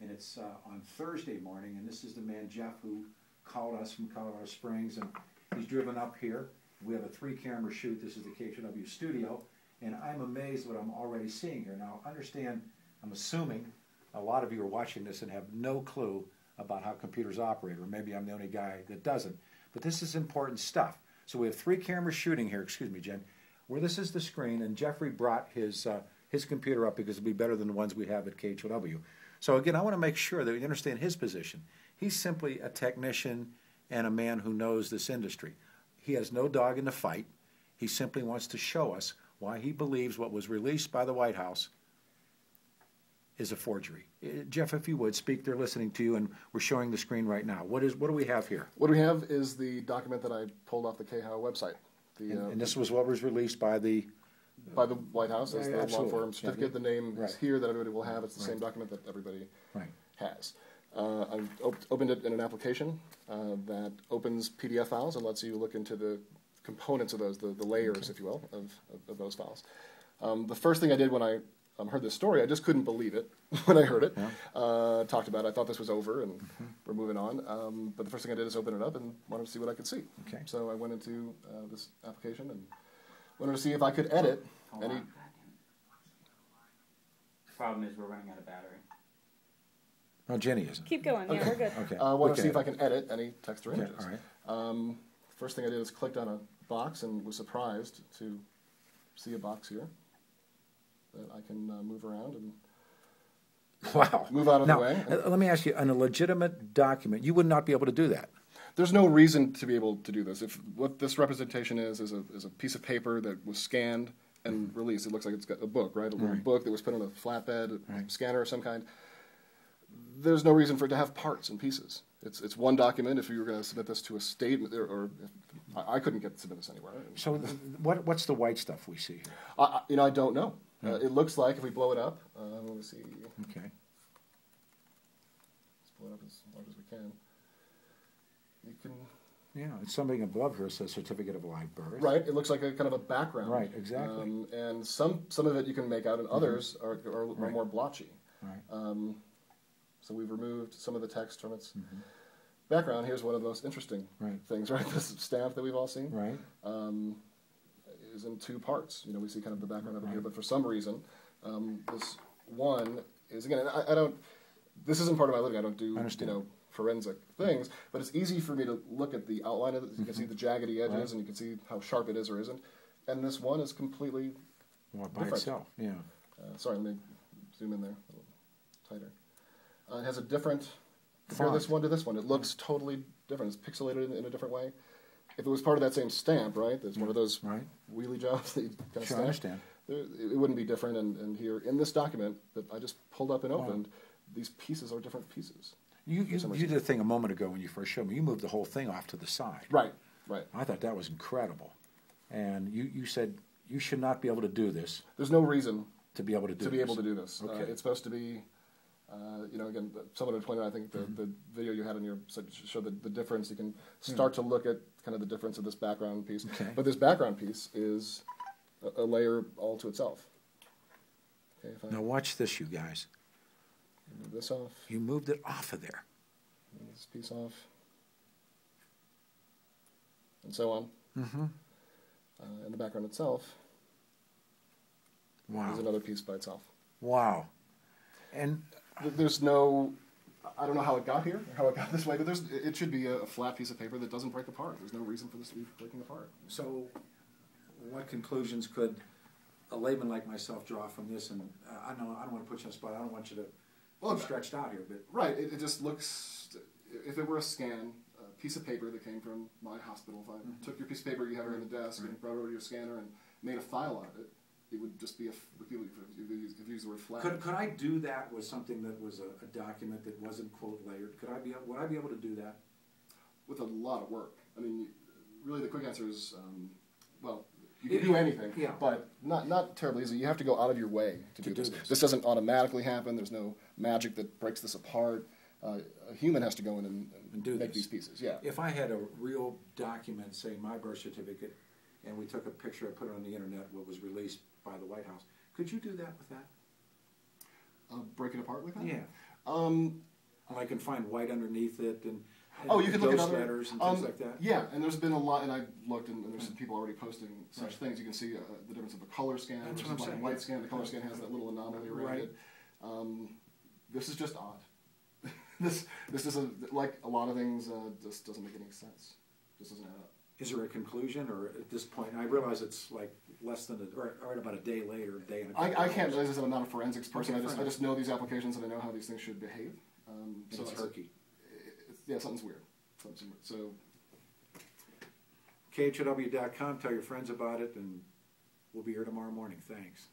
and it's on Thursday morning, and this is the man, Jeff, who called us from Colorado Springs, and he's driven up here. We have a 3-camera shoot. This is the KHW studio, and I'm amazed what I'm already seeing here. Now, understand, I'm assuming a lot of you are watching this and have no clue about how computers operate, or maybe I'm the only guy that doesn't. But this is important stuff. So we have 3 cameras shooting here, excuse me, Jen, where this is the screen, and Jeffrey brought his computer up because it'll be better than the ones we have at KHW. So again, I want to make sure that we understand his position. He's simply a technician and a man who knows this industry. He has no dog in the fight. He simply wants to show us why he believes what was released by the White House is a forgery. Jeff, if you would, speak. They're listening to you, and we're showing the screen right now. What do we have here? What we have is the document that I pulled off the KHOW website. And this was what was released by the White House as the law enforcement certificate. The name is here that everybody will have. It's the same document that everybody has. I've opened it in an application that opens PDF files and lets you look into the components of those, the layers, if you will, of those files. The first thing I did when I heard this story, I just couldn't believe it when I heard it. Talked about it. I thought this was over and we're moving on. But the first thing I did is open it up and wanted to see what I could see. Okay. So I went into this application and wanted to see if I could edit any. Problem is we're running out of battery. Oh, Jenny isn't. Keep going. Yeah, we're good. Okay. I wanted to see if I can edit any text or images. All right. First thing I did was clicked on a box and was surprised to see a box here that I can move around and move out of the way. Let me ask you, on a legitimate document, you would not be able to do that. There's no reason to be able to do this. If what this representation is a piece of paper that was scanned and released. It looks like it's got a book, right? A little book that was put on a flatbed scanner of some kind. There's no reason for it to have parts and pieces. It's one document. If you were going to submit this to a state, or I couldn't submit this anywhere. So what's the white stuff we see here? I don't know. It looks like if we blow it up, let me see. Okay. Let's blow it up as large as we can. You can. Yeah, it's something above here says certificate of live birth. Right. It looks like a kind of a background. Right. Exactly. And some of it you can make out, and others are more blotchy. Right. So we've removed some of the text from its background. Here's one of the most interesting things, right? This stamp that we've all seen is in 2 parts. We see kind of the background of it here, but for some reason, this one is, again, I don't, this isn't part of my living. I don't do, forensic things, but it's easy for me to look at the outline of it. You can see the jaggedy edges, and you can see how sharp it is or isn't. And this one is completely by itself. Yeah. Sorry, let me zoom in there a little tighter. It has a different, compare this one to this one. It looks totally different. It's pixelated in a different way. If it was part of that same stamp, right, there's one of those wheelie jobs that you kind of stamp. I understand. It wouldn't be different. And here, in this document that I just pulled up and opened, these pieces are different pieces. You did a thing a moment ago when you first showed me. You moved the whole thing off to the side. Right. I thought that was incredible. And you said you should not be able to do this. There's no reason to be able to do this. Okay. It's supposed to be, again, someone had pointed out, I think the video you had on your site showed the difference. You can start to look at kind of the difference of this background piece. Okay. But this background piece is a layer all to itself. Okay, now watch this, you guys. Move this off. You moved it off of there. Move this piece off. And so on. And the background itself is another piece by itself. Wow. And there's no, I don't know how it got here, or how it got this way, but it should be a flat piece of paper that doesn't break apart. There's no reason for this to be breaking apart. So what conclusions could a layman like myself draw from this? And I don't want to put you on the spot. I don't want you to be stretched out here. But right. It just looks, if it were a scan, a piece of paper that came from my hospital, if I took your piece of paper you have here on the desk and brought it over to your scanner and made a file out of it, it would just be if you use the word flat. Could I do that with something that was a document that wasn't, quote, layered? Would I be able to do that? With a lot of work. I mean, really the quick answer is, well, you can do anything, but not terribly easy. You have to go out of your way to do this. This doesn't automatically happen. There's no magic that breaks this apart. A human has to go in and do make these pieces. Yeah. If I had a real document, say my birth certificate, and we took a picture and put it on the internet, what was released by the White House, could you do that with that? Break it apart like that? Yeah. I can find white underneath it and you can look at other letters and things like that. Yeah, and there's been a lot, and I looked, and there's some people already posting such things. You can see the difference of a color scan versus black and white scan. The color scan has that little anomaly around it. This is just odd. this isn't, like a lot of things, just doesn't make any sense. Just doesn't add up. Is there a conclusion, or at this point, I realize it's like less than or about a day later, a day and a half. I can't, as I said, I'm not a forensics person. I just know these applications and I know how these things should behave. So it's murky. Yeah, something's weird. So, KHOW.com, tell your friends about it, and we'll be here tomorrow morning. Thanks.